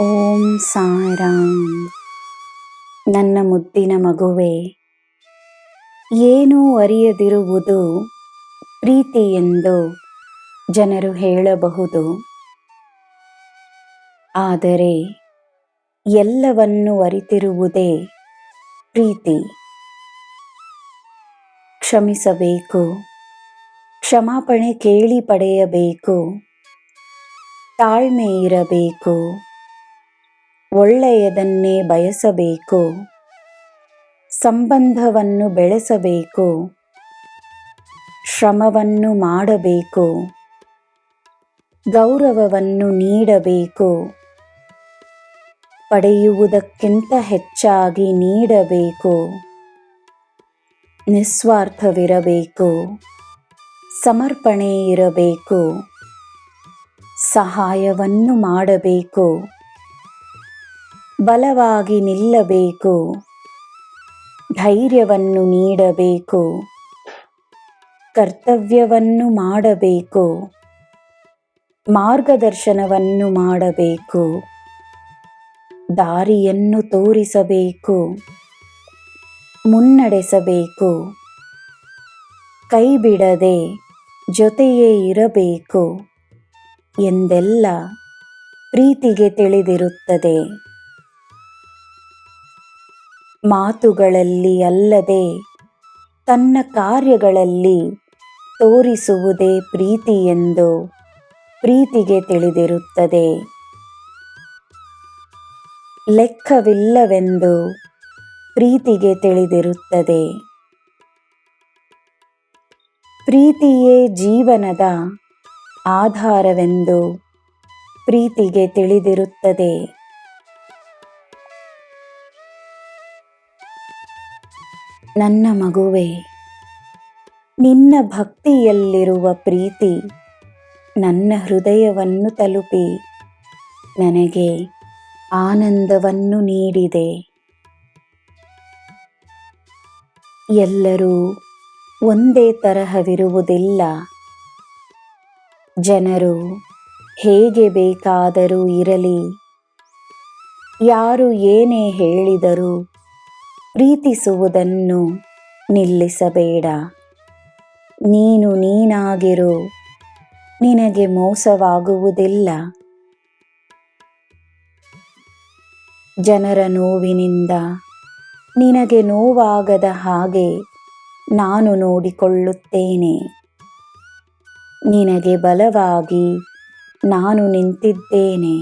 ಓಂ ಸಾಯಿರಾಮ್. ನನ್ನ ಮುದ್ದಿನ ಮಗುವೆ, ಏನೂ ಅರಿಯದಿರುವುದು ಪ್ರೀತಿ ಎಂದು ಜನರು ಹೇಳಬಹುದು. ಆದರೆ ಎಲ್ಲವನ್ನು ಅರಿತಿರುವುದೇ ಪ್ರೀತಿ. ಕ್ಷಮಿಸಬೇಕು, ಕ್ಷಮಾಪಣೆ ಕೇಳಿ ಪಡೆಯಬೇಕು, ತಾಳ್ಮೆ ಇರಬೇಕು, ಒಳ್ಳೆಯದನ್ನೇ ಬಯಸಬೇಕು, ಸಂಬಂಧವನ್ನು ಬೆಳೆಸಬೇಕು, ಶ್ರಮವನ್ನು ಮಾಡಬೇಕು, ಗೌರವವನ್ನು ನೀಡಬೇಕು, ಪಡೆಯುವುದಕ್ಕಿಂತ ಹೆಚ್ಚಾಗಿ ನೀಡಬೇಕು, ನಿಸ್ವಾರ್ಥವಿರಬೇಕು, ಸಮರ್ಪಣೆ ಇರಬೇಕು, ಸಹಾಯವನ್ನು ಮಾಡಬೇಕು, ಬಲವಾಗಿ ನಿಲ್ಲಬೇಕು, ಧೈರ್ಯವನ್ನು ನೀಡಬೇಕು, ಕರ್ತವ್ಯವನ್ನು ಮಾಡಬೇಕು, ಮಾರ್ಗದರ್ಶನವನ್ನು ಮಾಡಬೇಕು, ದಾರಿಯನ್ನು ತೋರಿಸಬೇಕು, ಮುನ್ನಡೆಸಬೇಕು, ಕೈಬಿಡದೆ ಜೊತೆಯೇ ಇರಬೇಕು ಎಂದೆಲ್ಲ ಪ್ರೀತಿಗೆ ತಿಳಿದಿರುತ್ತದೆ. ಮಾತುಗಳಲ್ಲಿ ಅಲ್ಲದೆ ತನ್ನ ಕಾರ್ಯಗಳಲ್ಲಿ ತೋರಿಸುವುದೇ ಪ್ರೀತಿ ಎಂದು ಪ್ರೀತಿಗೆ ತಿಳಿದಿರುತ್ತದೆ. ಲೆಕ್ಕವಿಲ್ಲವೆಂದು ಪ್ರೀತಿಗೆ ತಿಳಿದಿರುತ್ತದೆ. ಪ್ರೀತಿಯೇ ಜೀವನದ ಆಧಾರವೆಂದು ಪ್ರೀತಿಗೆ ತಿಳಿದಿರುತ್ತದೆ. ನನ್ನ ಮಗುವೆ, ನಿನ್ನ ಭಕ್ತಿಯಲ್ಲಿರುವ ಪ್ರೀತಿ ನನ್ನ ಹೃದಯವನ್ನು ತಲುಪಿ ನನಗೆ ಆನಂದವನ್ನು ನೀಡಿದೆ. ಎಲ್ಲರೂ ಒಂದೇ ತರಹವಿರುವುದಿಲ್ಲ. ಜನರು ಹೇಗೆ ಬೇಕಾದರೂ ಇರಲಿ, ಯಾರು ಏನೇ ಹೇಳಿದರೂ ಪ್ರೀತಿಸುವುದನ್ನು ನಿಲ್ಲಿಸಬೇಡ. ನೀನು ನೀನಾಗಿರು, ನಿನಗೆ ಮೋಸವಾಗುವುದಿಲ್ಲ. ಜನರ ನೋವಿನಿಂದ ನಿನಗೆ ನೋವಾಗದ ಹಾಗೆ ನಾನು ನೋಡಿಕೊಳ್ಳುತ್ತೇನೆ. ನಿನಗೆ ಬಲವಾಗಿ ನಾನು ನಿಂತಿದ್ದೇನೆ.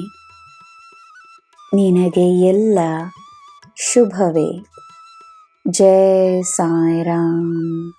ನಿನಗೆ ಎಲ್ಲ ಶುಭವೇ. ಜೈ ಸಾಯಿರಾಮ್.